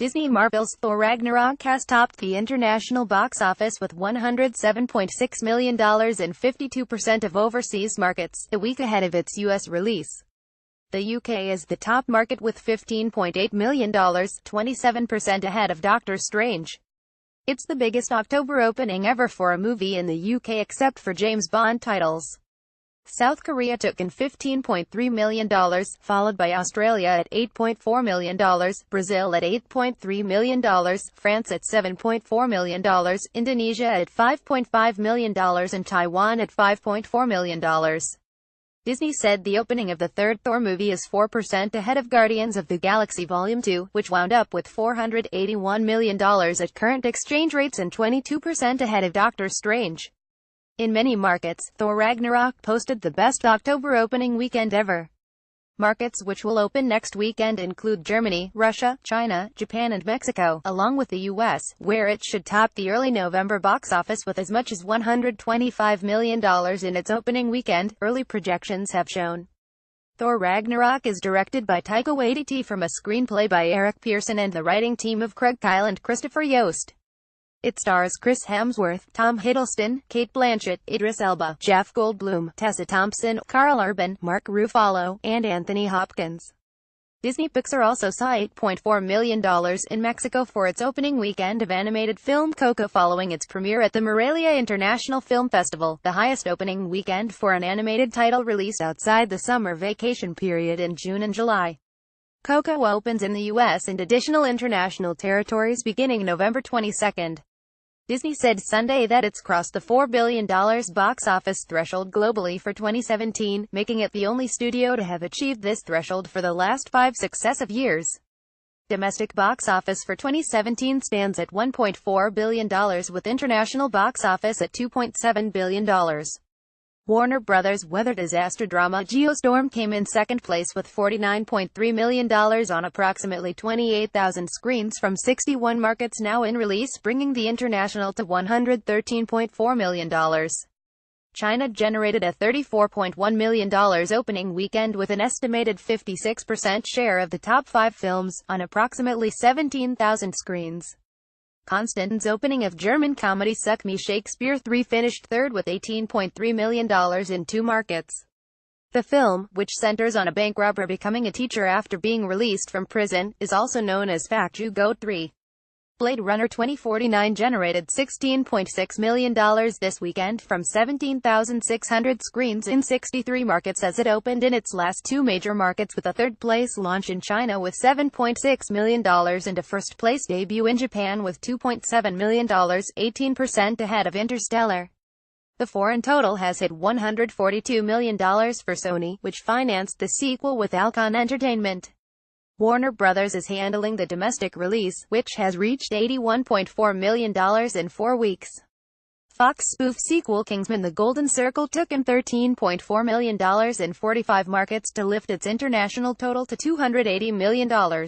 DisneyMarvel's Thor Ragnarok has topped the international box office with $107.6 million and 52% of overseas markets, a week ahead of its US release. The UK is the top market with $15.8 million, 27% ahead of Doctor Strange. It's the biggest October opening ever for a movie in the UK except for James Bond titles. South Korea took in $15.3 million, followed by Australia at $8.4 million, Brazil at $8.3 million, France at $7.4 million, Indonesia at $5.5 million and Taiwan at $5.4 million. Disney said the opening of the third Thor movie is 4% ahead of Guardians of the Galaxy Volume 2, which wound up with $481 million at current exchange rates and 22% ahead of Doctor Strange. In many markets, Thor Ragnarok posted the best October opening weekend ever. Markets which will open next weekend include Germany, Russia, China, Japan and Mexico, along with the US, where it should top the early November box office with as much as $125 million in its opening weekend, early projections have shown. Thor Ragnarok is directed by Taika Waititi from a screenplay by Eric Pearson and the writing team of Craig Kyle and Christopher Yost. It stars Chris Hemsworth, Tom Hiddleston, Cate Blanchett, Idris Elba, Jeff Goldblum, Tessa Thompson, Karl Urban, Mark Ruffalo, and Anthony Hopkins. Disney Pixar also saw $8.4 million in Mexico for its opening weekend of animated film Coco following its premiere at the Morelia International Film Festival, the highest opening weekend for an animated title released outside the summer vacation period in June and July. Coco opens in the US and additional international territories beginning November 22. Disney said Sunday that it's crossed the $4 billion box office threshold globally for 2017, making it the only studio to have achieved this threshold for the last 5 successive years. Domestic box office for 2017 stands at $1.4 billion with international box office at $2.7 billion. Warner Brothers' weather disaster drama Geostorm came in second place with $49.3 million on approximately 28,000 screens from 61 markets now in release, bringing the international to $113.4 million. China generated a $34.1 million opening weekend with an estimated 56% share of the top 5 films, on approximately 17,000 screens. Constantine's opening of German comedy Suck Me Shakespeare 3 finished third with $18.3 million in 2 markets. The film, which centers on a bank robber becoming a teacher after being released from prison, is also known as Fact You Go 3. Blade Runner 2049 generated $16.6 million this weekend from 17,600 screens in 63 markets as it opened in its last 2 major markets, with a third-place launch in China with $7.6 million and a first-place debut in Japan with $2.7 million, 18% ahead of Interstellar. The foreign total has hit $142 million for Sony, which financed the sequel with Alcon Entertainment. Warner Brothers is handling the domestic release, which has reached $81.4 million in 4 weeks. Fox spoof sequel Kingsman: The Golden Circle took in $13.4 million in 45 markets to lift its international total to $280 million.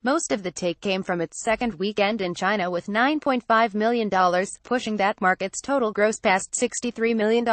Most of the take came from its second weekend in China with $9.5 million, pushing that market's total gross past $63 million.